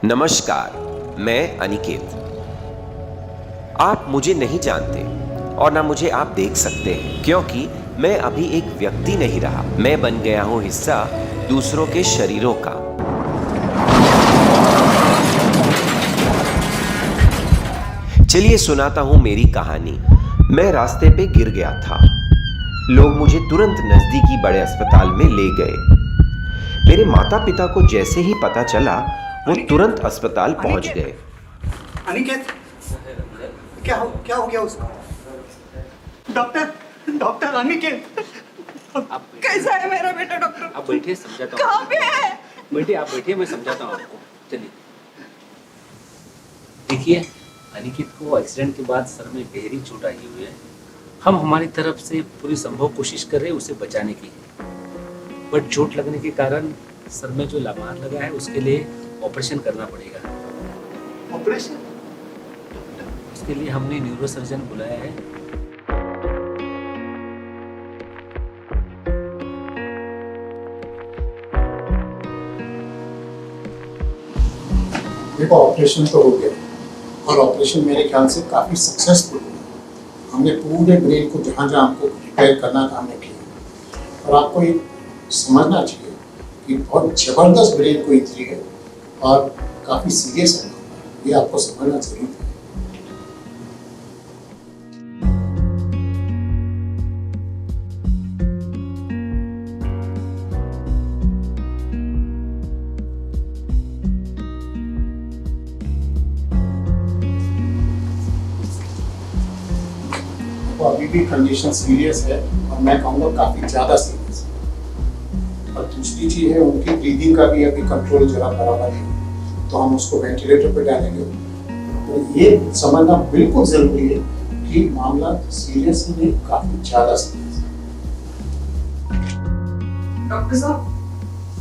नमस्कार, मैं अनिकेत। आप मुझे नहीं जानते और ना मुझे आप देख सकते हैं, क्योंकि मैं अभी एक व्यक्ति नहीं रहा। मैं बन गया हूं हिस्सा दूसरों के शरीरों का। चलिए सुनाता हूं मेरी कहानी। मैं रास्ते पे गिर गया था। लोग मुझे तुरंत नजदीकी बड़े अस्पताल में ले गए। मेरे माता पिता को जैसे ही पता चला, वो तुरंत अस्पताल पहुंच गए। अनिकेत, क्या हो गया उसको? डॉक्टर डॉक्टर अनिकेत, कैसा है मेरा बेटा? डॉक्टर आप बैठिए, समझाता हूँ। कहाँ पे है? बैठिए, आप बैठिए, मैं समझाता हूँ आपको। चलिए, देखिए, अनिकेत को एक्सीडेंट के बाद सर में गहरी चोट आई हुई है। हम हमारी तरफ से पूरी संभव कोशिश कर रहे हैं उसे बचाने की, बट चोट लगने के कारण सर में जो लामार लगा है उसके लिए ऑपरेशन करना पड़ेगा। ऑपरेशन? उसके लिए हमने न्यूरोसर्जन बुलाया है। देखो, ऑपरेशन तो हो गया और ऑपरेशन मेरे ख्याल से काफ़ी सक्सेसफुल हुआ। हमने पूरे ब्रेन को जहाँ जहाँ हमको रिपेयर करना था हमने किया। और आपको ये समझना चाहिए कि बहुत ज़बरदस्त ब्रेन को इंजरी है और काफ़ी सीरियस है। ये आपको समझना जरूरी है। तो अभी भी कंडीशन सीरियस है और मैं कहूँगा काफ़ी ज़्यादा सीरियस है। और दूसरी चीज़ है, उनकी ब्रीदिंग का भी अभी कंट्रोल जरा बराबर है, तो हम उसको वेंटिलेटर पे डालेंगे। तो ये समझना बिल्कुल ज़रूरी है कि मामला सीरियस ही नहीं, काफ़ी ज़्यादा सीरियस है। डॉक्टर साहब,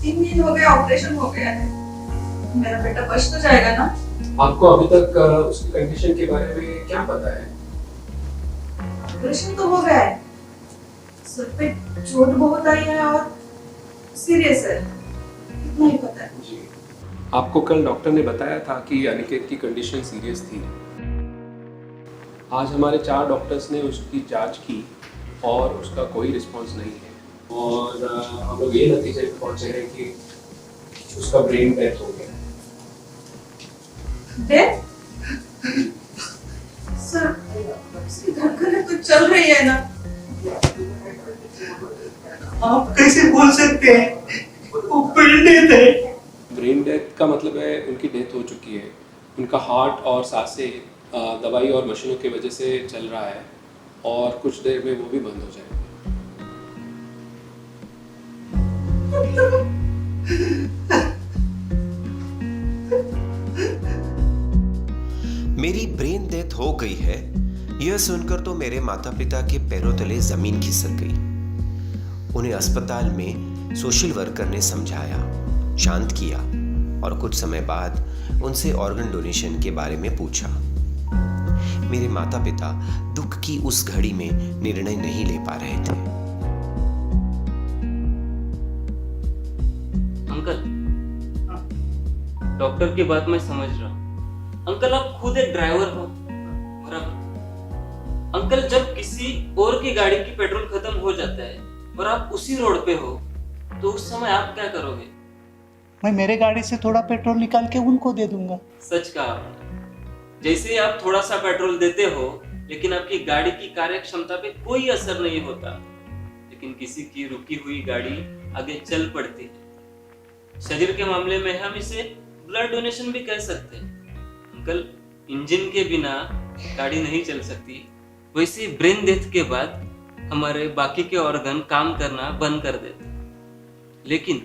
3 दिन हो गए ऑपरेशन हो गया है। मेरा बेटा बच तो जाएगा ना? आपको अभी तक उसकी कंडीशन के बारे में क्या पता है? ऑपरेशन तो हो गया है, सर पे चोट बहुत आई है और सीरियस है, इतना ही पता है। जी, आपको कल डॉक्टर ने बताया था कि अनिकेत की कंडीशन सीरियस थी। आज हमारे 4 डॉक्टर्स ने उसकी जांच की और उसका कोई रिस्पांस नहीं है और हम लोग ये नतीजे पे पहुंचे हैं कि उसका ब्रेन डेथ हो गया। डेथ? सर, उसकी धड़कनें तो चल रही है ना? आप कैसे बोल सकते हैं? वो ब्रेन डेथ है। ब्रेन डेथ का मतलब है उनकी डेथ हो चुकी है। उनका हार्ट और सांसें दवाई और मशीनों की वजह से चल रहा है और कुछ देर में वो भी बंद हो जाएगा। मेरी ब्रेन डेथ हो गई है, यह सुनकर तो मेरे माता पिता के पैरों तले जमीन खिसक गई। उन्हें अस्पताल में सोशल वर्कर ने समझाया, शांत किया और कुछ समय बाद उनसे ऑर्गन डोनेशन के बारे में पूछा। मेरे माता पिता दुख की उस घड़ी में निर्णय नहीं ले पा रहे थे। अंकल, डॉक्टर की बात मैं समझ रहा हूँ। अंकल, आप खुद एक ड्राइवर हो, बराबर? अंकल, जब किसी और की गाड़ी की पेट्रोल खत्म हो जाता है और आप उसी रोड पे हो, तो उस समय आप क्या करोगे? मैं मेरे गाड़ी से थोड़ा पेट्रोल निकाल के उनको दे दूंगा। सच कहा आपने। जैसे ही आप थोड़ा सा पेट्रोल देते हो, लेकिन आपकी गाड़ी की कार्य क्षमता पे कोई असर नहीं होता, लेकिन किसी की रुकी हुई गाड़ी आगे चल पड़ती है। शरीर के मामले में हम इसे ब्लड डोनेशन भी कह सकते हैं। अंकल, इंजन के बिना गाड़ी नहीं चल सकती, वैसे ब्रेन डेथ के बाद हमारे बाकी के ऑर्गन काम करना बंद कर देते, लेकिन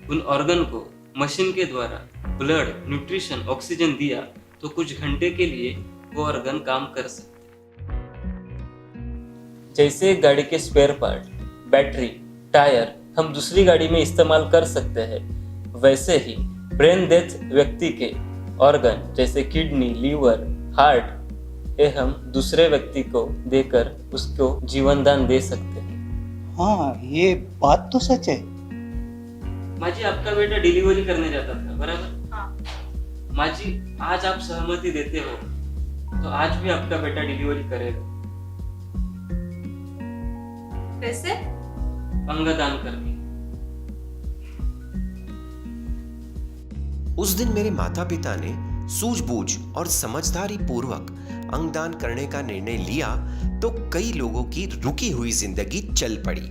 उन ऑर्गन को मशीन के द्वारा ब्लड, न्यूट्रिशन, ऑक्सीजन दिया तो कुछ घंटे के लिए वो ऑर्गन काम कर सकते। जैसे गाड़ी के स्पेयर पार्ट, बैटरी, टायर हम दूसरी गाड़ी में इस्तेमाल कर सकते हैं, वैसे ही ब्रेन डेथ व्यक्ति के ऑर्गन जैसे किडनी, लीवर, हार्ट ये हम दूसरे व्यक्ति को देकर उसको जीवन दान दे सकते हैं। हाँ, ये बात तो सच है। माँ जी, आपका बेटा डिलीवरी करने जाता था, बराबर? हाँ। माँ जी, आज आप सहमति देते हो तो आज भी आपका बेटा डिलीवरी करेगा। कैसे? अंग दान करके। उस दिन मेरे माता पिता ने सूझबूझ और समझदारी पूर्वक अंगदान करने का निर्णय लिया तो कई लोगों की रुकी हुई जिंदगी चल पड़ी।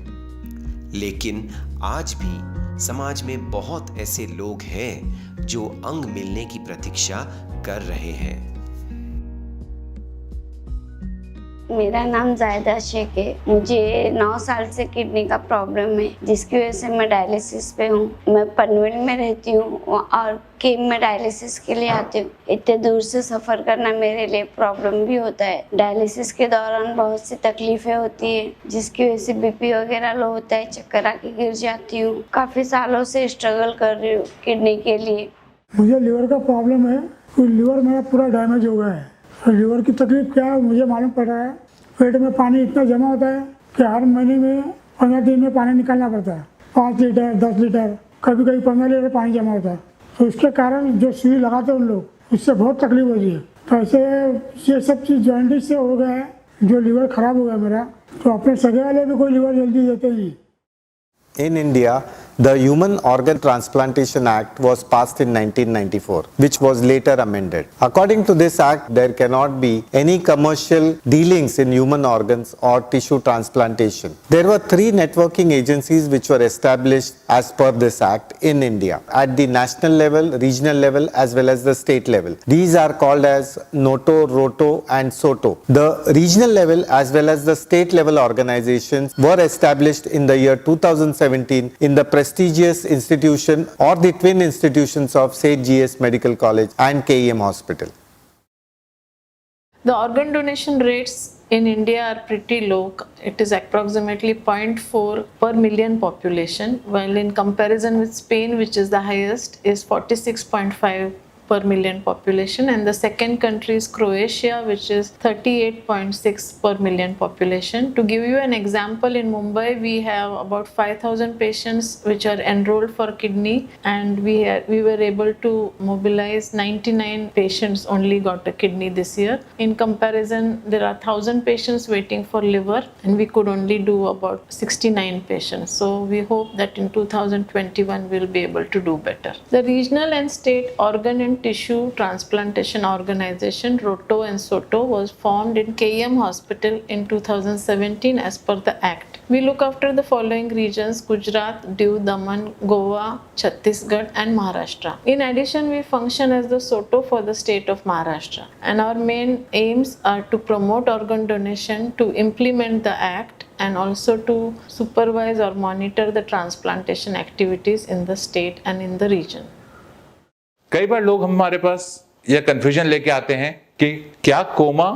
लेकिन आज भी समाज में बहुत ऐसे लोग हैं जो अंग मिलने की प्रतीक्षा कर रहे हैं। मेरा नाम जायदा शेख है। मुझे 9 साल से किडनी का प्रॉब्लम है, जिसकी वजह से मैं डायलिसिस पे हूँ। मैं पनवेल में रहती हूँ और केम में डायलिसिस के लिए आती हूँ। इतने दूर से सफ़र करना मेरे लिए प्रॉब्लम भी होता है। डायलिसिस के दौरान बहुत सी तकलीफ़ें होती है, जिसकी वजह से बीपी वगैरह लो होता है, चक्कर आके गिर जाती हूँ। काफ़ी सालों से स्ट्रगल कर रही हूँ किडनी के लिए। मुझे लीवर का प्रॉब्लम है, तो लीवर मेरा पूरा डैमेज हो गया है। लीवर की तकलीफ क्या है मुझे मालूम पड़ रहा है। पेट में पानी इतना जमा होता है कि हर महीने में 15 दिन में पानी निकालना पड़ता है। 5 लीटर 10 लीटर कभी कभी 15 लीटर पानी जमा होता है। तो इसके कारण जो सुई लगाते हैं उन लोग, उससे बहुत तकलीफ होती है। तो ऐसे ये सब चीज़ जॉइंटिस से हो गया है, जो लीवर ख़राब हो गया मेरा। तो अपने सगे वाले भी कोई लीवर जल्दी देते नहीं। In India, the Human Organ Transplantation Act was passed in 1994, which was later amended. According to this act, there cannot be any commercial dealings in human organs or tissue transplantation. There were 3 networking agencies which were established as per this act in India at the national level, regional level as well as the state level. These are called as NOTO, ROTO and SOTO. The regional level as well as the state level organizations were established in the year 2017 in the prestigious institution or the twin institutions of St. G.S. Medical College and KEM Hospital. The organ donation rates in India are pretty low. It is approximately 0.4 per million population, while in comparison with Spain, which is the highest, is 46.5 per million population, and the second country is Croatia, which is 38.6 per million population. To give you an example, in Mumbai we have about 5,000 patients which are enrolled for kidney, and we were able to mobilize 99 patients only got a kidney this year. In comparison, there are 1,000 patients waiting for liver, and we could only do about 69 patients. So we hope that in 2021 we'll be able to do better. The regional and state organ and tissue transplantation organization ROTO and SOTO was formed in KEM Hospital in 2017 as per the act. We look after the following regions: Gujarat, Diu, Daman, Goa, Chhattisgarh and Maharashtra. In addition, we function as the SOTO for the state of Maharashtra, and our main aims are to promote organ donation, to implement the act, and also to supervise or monitor the transplantation activities in the state and in the region. कई बार लोग हमारे पास यह confusion लेके आते हैं कि क्या coma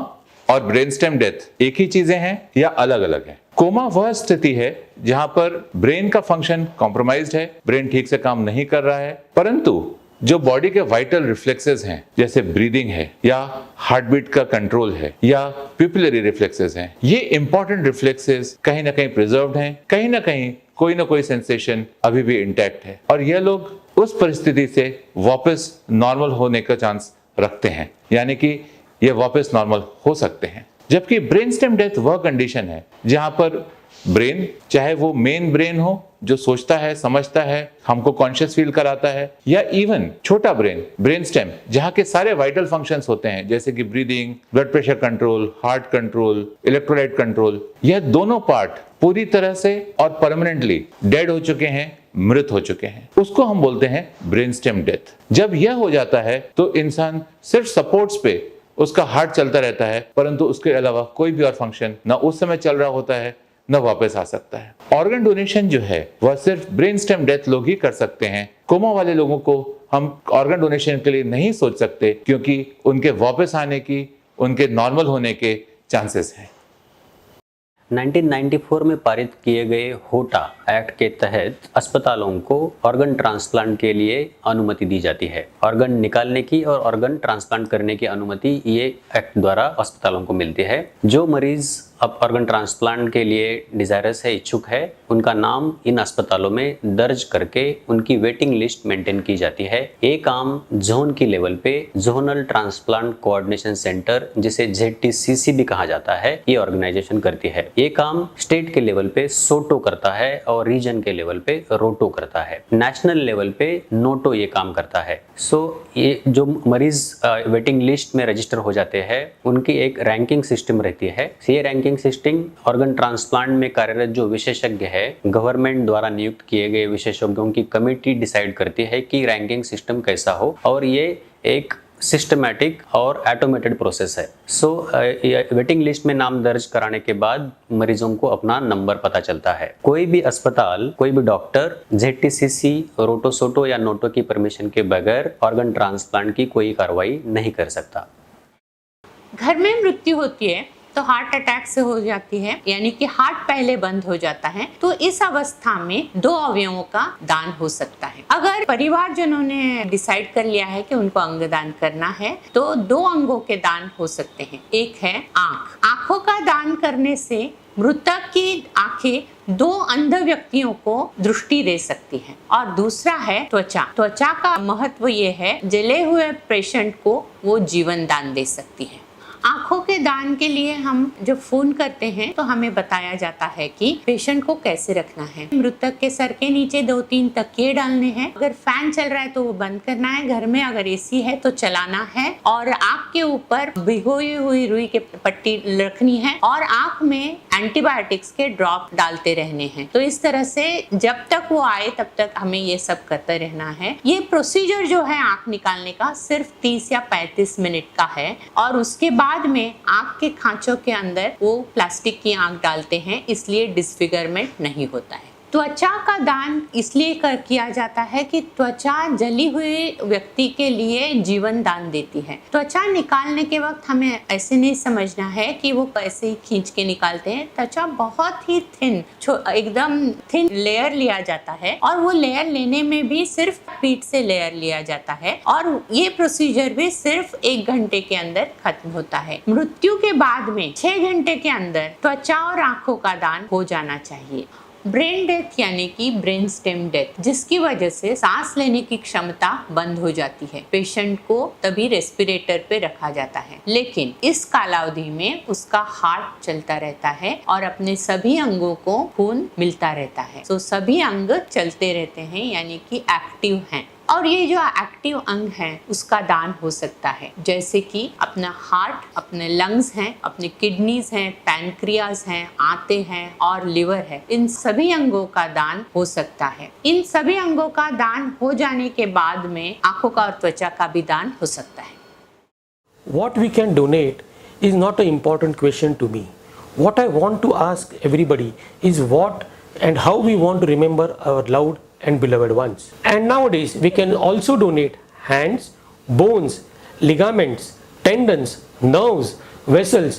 और ब्रेन स्टेम डेथ एक ही चीजें हैं या अलग अलग हैं। कोमा वह स्थिति है जहां पर ब्रेन का फंक्शन कॉम्प्रोमाइज्ड है, ब्रेन ठीक से काम नहीं कर रहा है, परंतु जो बॉडी के वाइटल रिफ्लेक्सेस हैं, जैसे ब्रीदिंग है या हार्ट बीट का कंट्रोल है या पिपिलरी रिफ्लेक्सेस हैं, ये इंपॉर्टेंट रिफ्लेक्सेस कहीं ना कहीं प्रिजर्व्ड हैं, कहीं ना कहीं कोई ना कोई सेंसेशन अभी भी इंटैक्ट है, और ये लोग उस परिस्थिति से वापस नॉर्मल होने का चांस रखते हैं, यानी कि ये वापस नॉर्मल हो सकते हैं। जबकि ब्रेन स्टेम डेथ वह कंडीशन है जहां पर ब्रेन, चाहे वो मेन ब्रेन हो जो सोचता है, समझता है, हमको कॉन्शियस फील कराता है, या इवन छोटा ब्रेन स्टेम जहां के सारे वाइटल फंक्शंस होते हैं, जैसे कि breathing, blood pressure control, heart control, electrolyte control, यह दोनों पार्ट पूरी तरह से और परमानेंटली डेड हो चुके हैं, मृत हो चुके हैं, उसको हम बोलते हैं ब्रेन स्टेम डेथ। जब यह हो जाता है तो इंसान सिर्फ सपोर्ट्स पे उसका हार्ट चलता रहता है, परंतु उसके अलावा कोई भी और फंक्शन ना उस समय चल रहा होता है न वापस आ सकता है। ऑर्गन डोनेशन जो है वह सिर्फ ब्रेन स्टेम डेथ लोग ही कर सकते हैं। कोमा वाले लोगों को हम ऑर्गन डोनेशन के लिए नहीं सोच सकते, क्योंकि उनके वापस आने की, उनके नॉर्मल होने के चांसेस हैं। 1994 में पारित किए गए होटा एक्ट के तहत अस्पतालों को ऑर्गन ट्रांसप्लांट के लिए अनुमति दी जाती है। ऑर्गन निकालने की और ऑर्गन ट्रांसप्लांट करने की अनुमति ये एक्ट द्वारा अस्पतालों को मिलती है। जो मरीज अब ऑर्गन ट्रांसप्लांट के लिए डिजायरस है, इच्छुक है, उनका नाम इन अस्पतालों में दर्ज करके उनकी वेटिंग लिस्ट मेंटेन की जाती है। ये काम जोन की लेवल पे जोनल ट्रांसप्लांट कोऑर्डिनेशन सेंटर, जिसे ZTCC भी कहा जाता है, ये ऑर्गेनाइजेशन करती है। ये काम स्टेट के लेवल पे सोटो करता है और रीजन के लेवल पे रोटो करता है। नेशनल लेवल पे नोटो ये काम करता है। ये जो मरीज वेटिंग लिस्ट में रजिस्टर हो जाते हैं, उनकी एक रैंकिंग सिस्टम रहती है। ये रैंकिंग सिस्टम ऑर्गन ट्रांसप्लांट में कार्यरत जो विशेषज्ञ है, गवर्नमेंट द्वारा नियुक्त किए गए विशेषज्ञों की कमेटी डिसाइड करती है कि रैंकिंग सिस्टम कैसा हो, और ये एक सिस्टमैटिक और ऑटोमेटेड प्रोसेस है। वेटिंग लिस्ट में नाम दर्ज कराने के बाद मरीजों को अपना नंबर पता चलता है। कोई भी अस्पताल, कोई भी डॉक्टर ZTCC, रोटो, सोटो या नोटो की परमिशन के बगैर ऑर्गन ट्रांसप्लांट की कोई कार्रवाई नहीं कर सकता। घर में मृत्यु होती है तो हार्ट अटैक से हो जाती है, यानी कि हार्ट पहले बंद हो जाता है, तो इस अवस्था में 2 अवयवों का दान हो सकता है। अगर परिवारजनों ने डिसाइड कर लिया है कि उनको अंगदान करना है तो 2 अंगों के दान हो सकते हैं। एक है आंख। आंखों का दान करने से मृतक की आंखें 2 अंध व्यक्तियों को दृष्टि दे सकती है। और दूसरा है त्वचा। त्वचा का महत्व ये है, जले हुए पेशेंट को वो जीवन दान दे सकती है। आंखों के दान के लिए हम जब फोन करते हैं तो हमें बताया जाता है कि पेशेंट को कैसे रखना है। मृतक के सर के नीचे 2-3 तकिए डालने हैं। अगर फैन चल रहा है तो वो बंद करना है। घर में अगर AC है तो चलाना है। और आंख के ऊपर भिगोई हुई रुई की पट्टी रखनी है और आंख में एंटीबायोटिक्स के ड्रॉप डालते रहने हैं। तो इस तरह से जब तक वो आए तब तक हमें ये सब करते रहना है। ये प्रोसीजर जो है आंख निकालने का सिर्फ 30 या 35 मिनट का है। और उसके बाद में आंख के खांचों के अंदर वो प्लास्टिक की आंख डालते हैं, इसलिए डिसफिगरमेंट नहीं होता है। त्वचा का दान इसलिए किया जाता है कि त्वचा जली हुई व्यक्ति के लिए जीवन दान देती है। त्वचा निकालने के वक्त हमें ऐसे नहीं समझना है कि वो कैसे ही खींच के निकालते हैं। त्वचा बहुत ही थिन, एकदम थिन लेयर लिया जाता है और वो लेयर लेने में भी सिर्फ पीठ से लेयर लिया जाता है और ये प्रोसीजर भी सिर्फ 1 घंटे के अंदर खत्म होता है। मृत्यु के बाद में 6 घंटे के अंदर त्वचा और आंखों का दान हो जाना चाहिए। ब्रेन डेथ यानी कि ब्रेन स्टेम डेथ, जिसकी वजह से सांस लेने की क्षमता बंद हो जाती है। पेशेंट को तभी रेस्पिरेटर पे रखा जाता है, लेकिन इस कालावधि में उसका हार्ट चलता रहता है और अपने सभी अंगों को खून मिलता रहता है। तो सभी अंग चलते रहते हैं, यानी कि एक्टिव हैं। और ये जो एक्टिव अंग है उसका दान हो सकता है, जैसे कि अपना हार्ट, अपने लंग्स हैं, अपने किडनीज हैं, पैनक्रियाज हैं, आंतें हैं और लिवर है। इन सभी अंगों का दान हो सकता है। इन सभी अंगों का दान हो जाने के बाद में आंखों का और त्वचा का भी दान हो सकता है। What we can donate is not an important question to me. What I want to ask everybody is what and how we want to remember our loved and beloved ones. And nowadays we can also donate hands, bones, ligaments, tendons, nerves, vessels,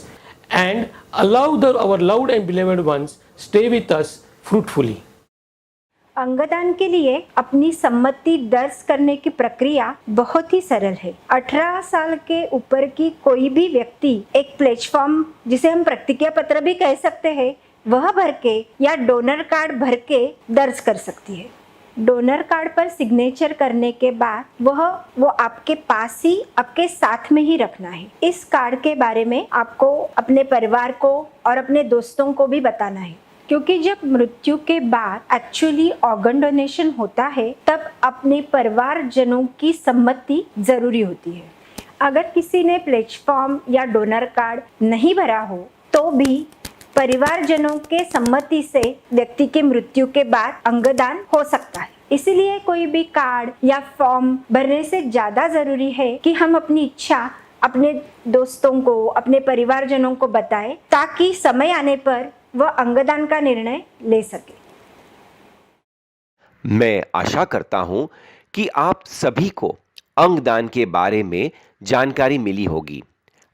and allow our loved and beloved ones stay with us fruitfully. अंगदान के लिए अपनी सम्मति दर्ज करने की प्रक्रिया बहुत ही सरल है। 18 साल के ऊपर की कोई भी व्यक्ति एक प्लेटफॉर्म, जिसे हम प्रतिज्ञा पत्र भी कह सकते हैं, वह भर के या डोनर कार्ड भर के दर्ज कर सकती है। डोनर कार्ड पर सिग्नेचर करने के बाद वो आपके पास ही, आपके साथ में ही रखना है। इस कार्ड के बारे में आपको अपने परिवार को और अपने दोस्तों को भी बताना है, क्योंकि जब मृत्यु के बाद एक्चुअली ऑर्गन डोनेशन होता है तब अपने परिवारजनों की सम्मति जरूरी होती है। अगर किसी ने प्लेटफॉर्म या डोनर कार्ड नहीं भरा हो तो भी परिवारजनों के सम्मति से व्यक्ति की मृत्यु के बाद अंगदान हो सकता है। इसलिए कोई भी कार्ड या फॉर्म भरने से ज्यादा जरूरी है कि हम अपनी इच्छा अपने दोस्तों को, अपने परिवारजनों को बताएं, ताकि समय आने पर वह अंगदान का निर्णय ले सके। मैं आशा करता हूं कि आप सभी को अंगदान के बारे में जानकारी मिली होगी।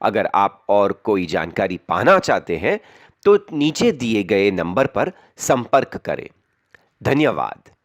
अगर आप और कोई जानकारी पाना चाहते हैं तो नीचे दिए गए नंबर पर संपर्क करें। धन्यवाद।